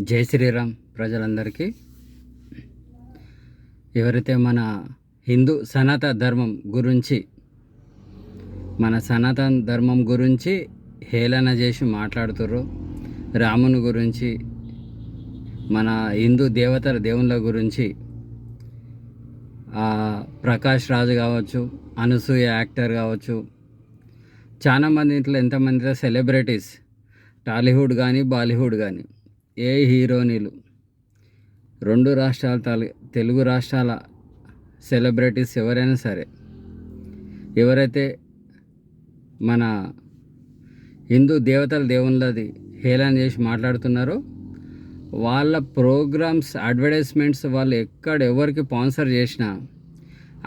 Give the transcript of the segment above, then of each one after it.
జై శ్రీరామ్ ప్రజలందరికీ. ఎవరైతే మన హిందూ సనాతన ధర్మం గురించి హేళన చేసి మాట్లాడుతుర్రో, రాముని గురించి, మన హిందూ దేవుళ్ళ గురించి, ప్రకాష్ రాజు కావచ్చు, అనసూయ యాక్టర్ కావచ్చు, చాలామంది ఇంట్లో ఎంతమంది సెలబ్రిటీస్, టాలీవుడ్ కానీ బాలీవుడ్ కానీ ఏ హీరోయిన్లు, రెండు రాష్ట్రాల తెలుగు రాష్ట్రాల సెలబ్రిటీస్ ఎవరైనా సరే, ఎవరైతే మన హిందూ దేవుళ్ళది హేళన చేసి మాట్లాడుతున్నారో వాళ్ళ ప్రోగ్రామ్స్, అడ్వర్టైజ్మెంట్స్ వాళ్ళు ఎవరికి స్పాన్సర్ చేసినా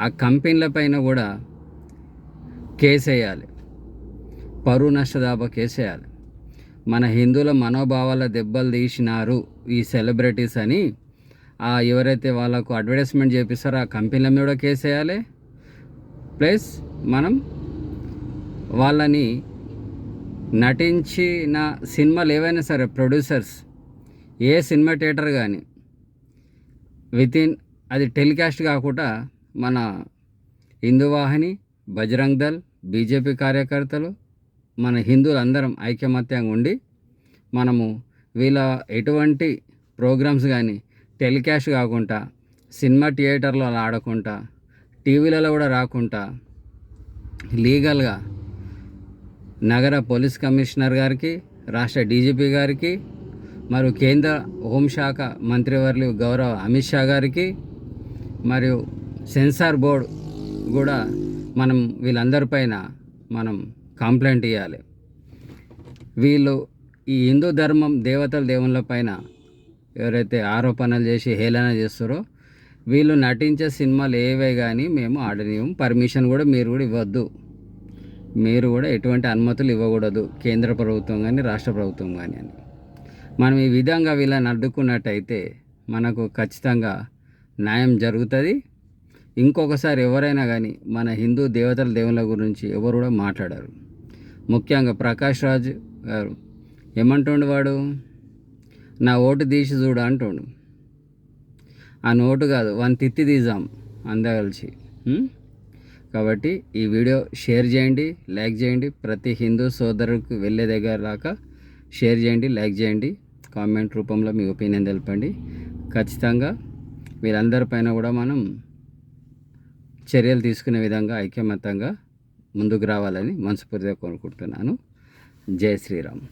ఆ కంపెనీల పైన కూడా కేసు వేయాలి, పరువు నష్టదాబా కేసు వేయాలి. మన హిందువుల మనోభావాల దెబ్బలు తీసినారు ఈ సెలబ్రిటీస్ అని ఎవరైతే వాళ్ళకు అడ్వర్టైజ్మెంట్ చేపిస్తారో ఆ కంపెనీల మీద కూడా కేసు వేయాలి. ప్లస్ మనం వాళ్ళని నటించిన సినిమాలు ఏవైనా సరే ప్రొడ్యూసర్స్, ఏ సినిమా థియేటర్ కానీ అది టెలికాస్ట్ కాకుండా మన హిందూ వాహిని, బజరంగ్ దళ్, బీజేపీ కార్యకర్తలు, మన హిందువులందరం ఐకమత్యంగా ఉండి మనము వీళ్ళ ఎటువంటి ప్రోగ్రామ్స్ కానీ టెలికాస్ట్ కాకుండా, సినిమా థియేటర్లో ఆడకుండా, టీవీలలో కూడా రాకుండా లీగల్గా నగర పోలీస్ కమిషనర్ గారికి, రాష్ట్ర డీజీపీ గారికి, మరియు కేంద్ర హోంశాఖ మంత్రివర్యులు గౌరవ అమిత్ షా గారికి, మరియు సెన్సార్ బోర్డు కూడా మనం వీళ్ళందరిపైన మనం కంప్లైంట్ ఇవ్వాలి. వీళ్ళు ఈ హిందూ దేవుళ్ళ పైన ఎవరైతే ఆరోపణలు చేసి హేళన చేస్తారో వీళ్ళు నటించే సినిమాలు ఏవే కానీ మేము ఆడనీయం, పర్మిషన్ కూడా మీరు కూడా ఇవ్వద్దు, మీరు కూడా ఎటువంటి అనుమతులు ఇవ్వకూడదు, కేంద్ర ప్రభుత్వం కానీ రాష్ట్ర ప్రభుత్వం కానీ అని. మనం ఈ విధంగా వీళ్ళని అడ్డుకున్నట్టయితే మనకు ఖచ్చితంగా న్యాయం జరుగుతుంది. ఇంకొకసారి ఎవరైనా కానీ మన హిందూ దేవుళ్ళ గురించి ఎవరు కూడా మాట్లాడారు. ముఖ్యంగా ప్రకాష్ రాజ్ గారు ఏమంటుండు, వాడు నా ఓటు తీసి చూడు అంటుండు. ఆ నోటు కాదు, వన్ తిత్తి తీసాం అందరూ కలిసి. కాబట్టి ఈ వీడియో షేర్ చేయండి, లైక్ చేయండి. ప్రతి హిందూ సోదరుడికి వెళ్ళే దగ్గర దాకా షేర్ చేయండి, లైక్ చేయండి. కామెంట్ రూపంలో మీ ఒపీనియన్ తెలపండి. ఖచ్చితంగా వీళ్ళందరిపైన కూడా మనం చర్యలు తీసుకునే విధంగా ఐకమత్యంగా ముందుకు రావాలని మనస్ఫూర్తిగా కోరుకుంటున్నాను. జై శ్రీరామ్.